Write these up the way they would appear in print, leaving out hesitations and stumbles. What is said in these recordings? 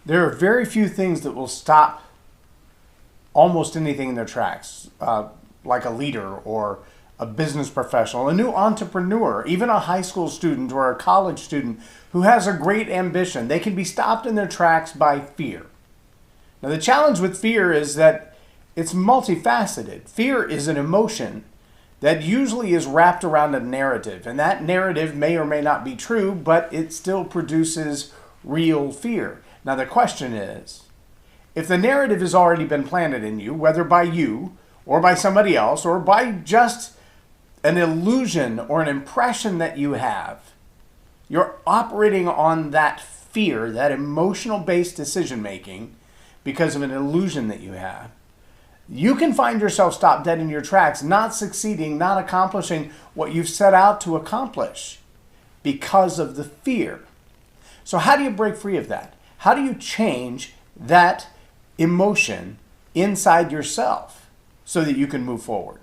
There are very few things that will stop almost anything in their tracks, like a leader or a business professional, a new entrepreneur, even a high school student or a college student who has a great ambition. They can be stopped in their tracks by fear. Now, the challenge with fear is that it's multifaceted. Fear is an emotion that usually is wrapped around a narrative, and that narrative may or may not be true, but it still produces real fear. Now, the question is, if the narrative has already been planted in you, whether by you or by somebody else or by just an illusion or an impression that you have, you're operating on that fear, that emotional-based decision-making because of an illusion that you have. You can find yourself stopped dead in your tracks, not succeeding, not accomplishing what you've set out to accomplish because of the fear. So how do you break free of that? How do you change that emotion inside yourself so that you can move forward?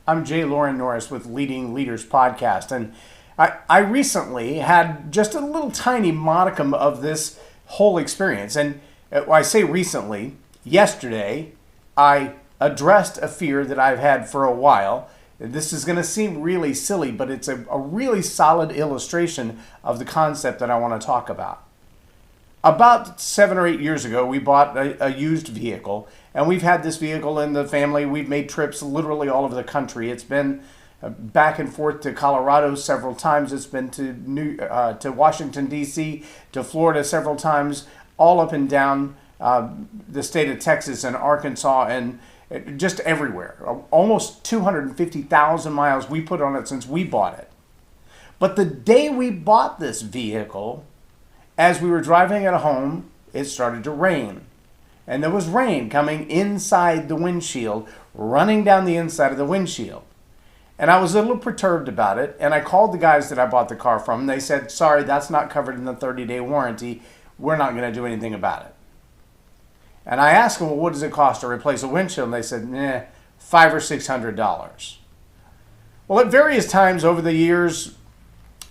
I'm J Loren Norris with Leading Leaders Podcast, and I recently had just a little tiny modicum of this whole experience. And I say recently, yesterday, I addressed a fear that I've had for a while. This is going to seem really silly, but it's a really solid illustration of the concept that I want to talk about. About 7 or 8 years ago, we bought a used vehicle, and we've had this vehicle in the family. We've made trips literally all over the country. It's been back and forth to Colorado several times. It's been to Washington, D.C., to Florida several times, all up and down the state of Texas and Arkansas, and just everywhere. Almost 250,000 miles we put on it since we bought it. But the day we bought this vehicle, as we were driving it home, it started to rain. And there was rain coming inside the windshield, running down the inside of the windshield. And I was a little perturbed about it, and I called the guys that I bought the car from, and they said, sorry, that's not covered in the 30-day warranty. We're not going to do anything about it. And I asked them, well, what does it cost to replace a windshield? And they said, $500 or $600. Well, at various times over the years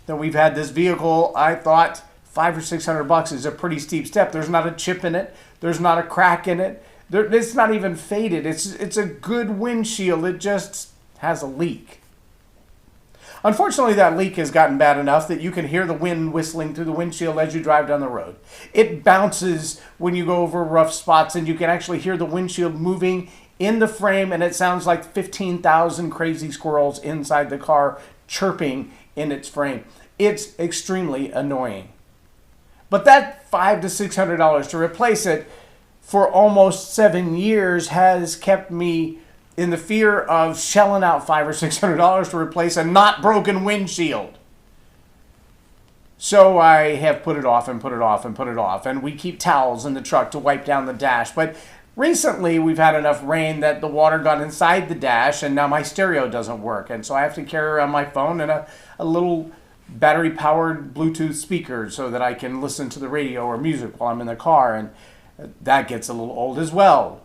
that we've had this vehicle, I thought $500 or $600 is a pretty steep step. There's not a chip in it. There's not a crack in it. It's not even faded. It's a good windshield. It just has a leak. Unfortunately, that leak has gotten bad enough that you can hear the wind whistling through the windshield as you drive down the road. It bounces when you go over rough spots, and you can actually hear the windshield moving in the frame, and it sounds like 15,000 crazy squirrels inside the car chirping in its frame. It's extremely annoying. But that $500 to $600 to replace it for almost 7 years has kept me in the fear of shelling out $500 or $600 to replace a not broken windshield. So I have put it off and put it off and put it off, and we keep towels in the truck to wipe down the dash. But recently we've had enough rain that the water got inside the dash, and now my stereo doesn't work, and so I have to carry around my phone and a little battery-powered Bluetooth speaker so that I can listen to the radio or music while I'm in the car, and that gets a little old as well.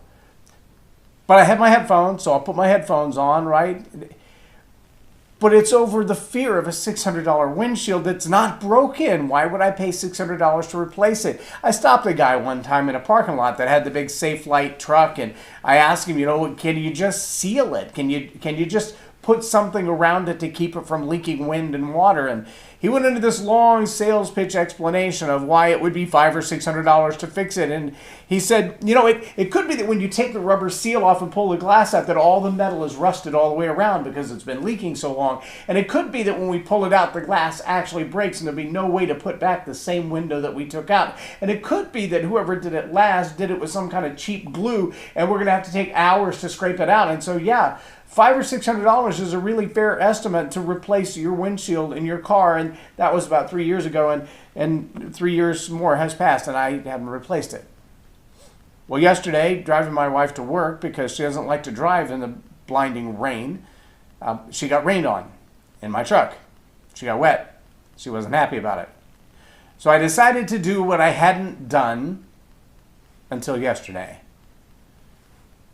But I have my headphones, so I'll put my headphones on, right? But it's over the fear of a $600 windshield that's not broken. Why would I pay $600 to replace it? I stopped a guy one time in a parking lot that had the big Safe Light truck, and I asked him, can you just seal it? Can you just put something around it to keep it from leaking wind and water? And he went into this long sales pitch explanation of why it would be $500 or $600 to fix it. And he said, it could be that when you take the rubber seal off and pull the glass out, that all the metal is rusted all the way around because it's been leaking so long. And it could be that when we pull it out, the glass actually breaks and there'll be no way to put back the same window that we took out. And it could be that whoever did it last did it with some kind of cheap glue, and we're going to have to take hours to scrape it out. And so, $500 or $600 is a really fair estimate to replace your windshield in your car, and that was about 3 years ago, and 3 years more has passed, and I haven't replaced it. Well, yesterday, driving my wife to work because she doesn't like to drive in the blinding rain, she got rained on in my truck. She got wet. She wasn't happy about it. So I decided to do what I hadn't done until yesterday.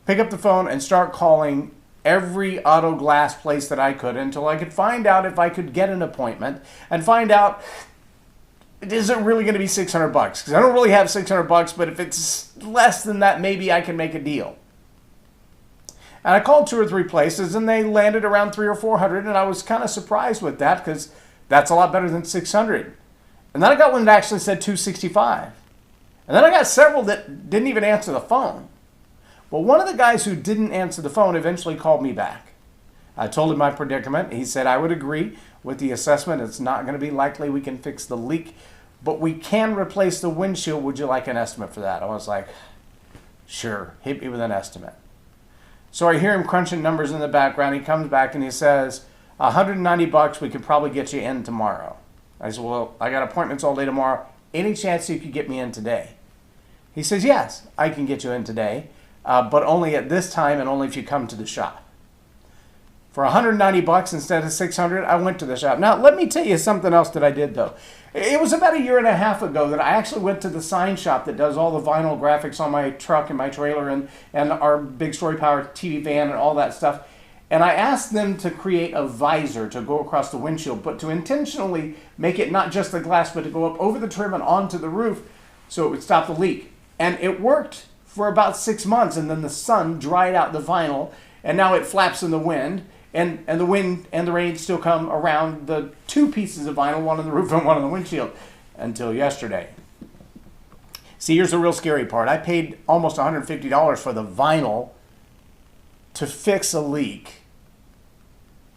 Pick up the phone and start calling every auto glass place that I could until I could find out if I could get an appointment and find out, is it really going to be $600? Because I don't really have $600, but if it's less than that, maybe I can make a deal. And I called 2 or 3 places, and they landed around $300 or $400, and I was kind of surprised with that because that's a lot better than $600. And then I got one that actually said $265. And then I got several that didn't even answer the phone. But one of the guys who didn't answer the phone eventually called me back. I told him my predicament. He said I would agree with the assessment. It's not going to be likely we can fix the leak, but we can replace the windshield. Would you like an estimate for that? I was like, sure, hit me with an estimate. So I hear him crunching numbers in the background. He comes back and he says, $190, we could probably get you in tomorrow. I said, well, I got appointments all day tomorrow. Any chance you could get me in today? He says, yes, I can get you in today, but only at this time and only if you come to the shop. For $190 instead of $600, I went to the shop. Now, let me tell you something else that I did, though. It was about 1.5 years ago that I actually went to the sign shop that does all the vinyl graphics on my truck and my trailer and our big story power TV van and all that stuff. And I asked them to create a visor to go across the windshield, but to intentionally make it not just the glass, but to go up over the trim and onto the roof so it would stop the leak. And it worked for about 6 months, and then the sun dried out the vinyl, and now it flaps in the wind. And the wind and the rain still come around the 2 pieces of vinyl, one on the roof and one on the windshield, until yesterday. See, here's the real scary part. I paid almost $150 for the vinyl to fix a leak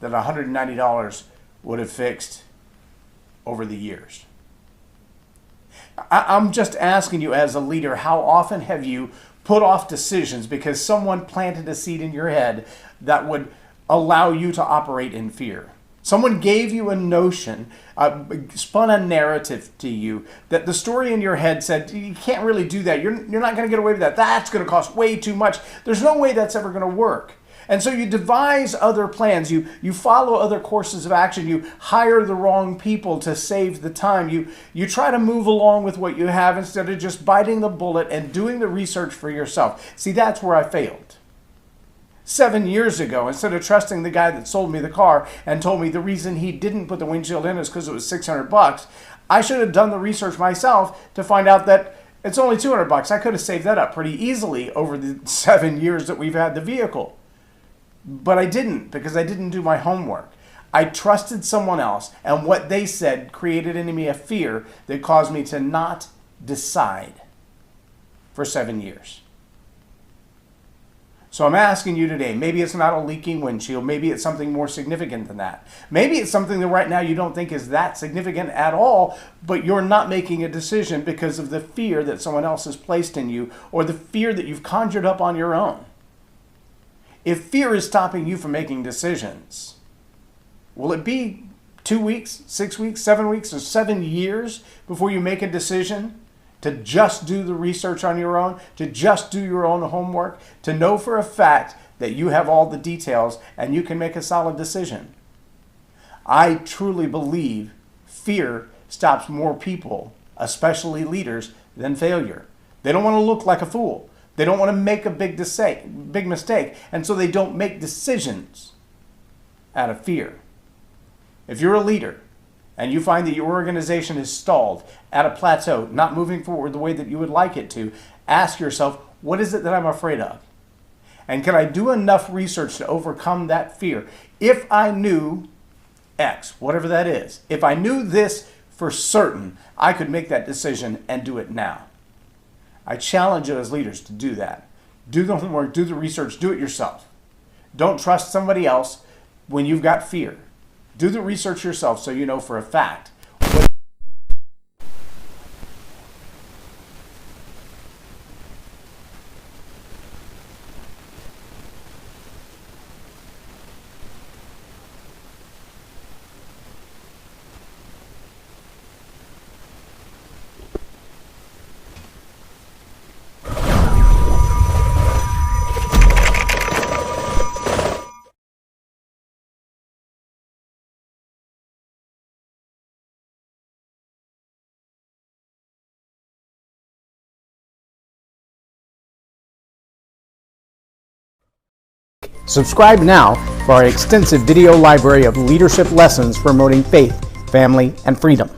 that $190 would have fixed over the years. I'm just asking you as a leader, how often have you put off decisions because someone planted a seed in your head that would allow you to operate in fear? Someone gave you a notion, spun a narrative to you that the story in your head said, you can't really do that. You're not going to get away with that. That's going to cost way too much. There's no way that's ever going to work. And so you devise other plans. You follow other courses of action. You hire the wrong people to save the time. You try to move along with what you have instead of just biting the bullet and doing the research for yourself. See, that's where I failed. 7 years ago, instead of trusting the guy that sold me the car and told me the reason he didn't put the windshield in is because it was $600, I should have done the research myself to find out that it's only $200. I could have saved that up pretty easily over the 7 years that we've had the vehicle. But I didn't, because I didn't do my homework. I trusted someone else, and what they said created in me a fear that caused me to not decide for 7 years. So I'm asking you today, maybe it's not a leaking windshield, maybe it's something more significant than that. Maybe it's something that right now you don't think is that significant at all, but you're not making a decision because of the fear that someone else has placed in you or the fear that you've conjured up on your own. If fear is stopping you from making decisions, will it be 2 weeks, 6 weeks, 7 weeks, or 7 years before you make a decision to just do the research on your own, to just do your own homework, to know for a fact that you have all the details and you can make a solid decision? I truly believe fear stops more people, especially leaders, than failure. They don't want to look like a fool. They don't want to make a big mistake, and so they don't make decisions out of fear. If you're a leader and you find that your organization is stalled at a plateau, not moving forward the way that you would like it to, ask yourself, what is it that I'm afraid of? And can I do enough research to overcome that fear? If I knew X, whatever that is, if I knew this for certain, I could make that decision and do it now. I challenge you as leaders to do that. Do the homework, do the research, do it yourself. Don't trust somebody else when you've got fear. Do the research yourself so you know for a fact Subscribe now for our extensive video library of leadership lessons promoting faith, family, and freedom.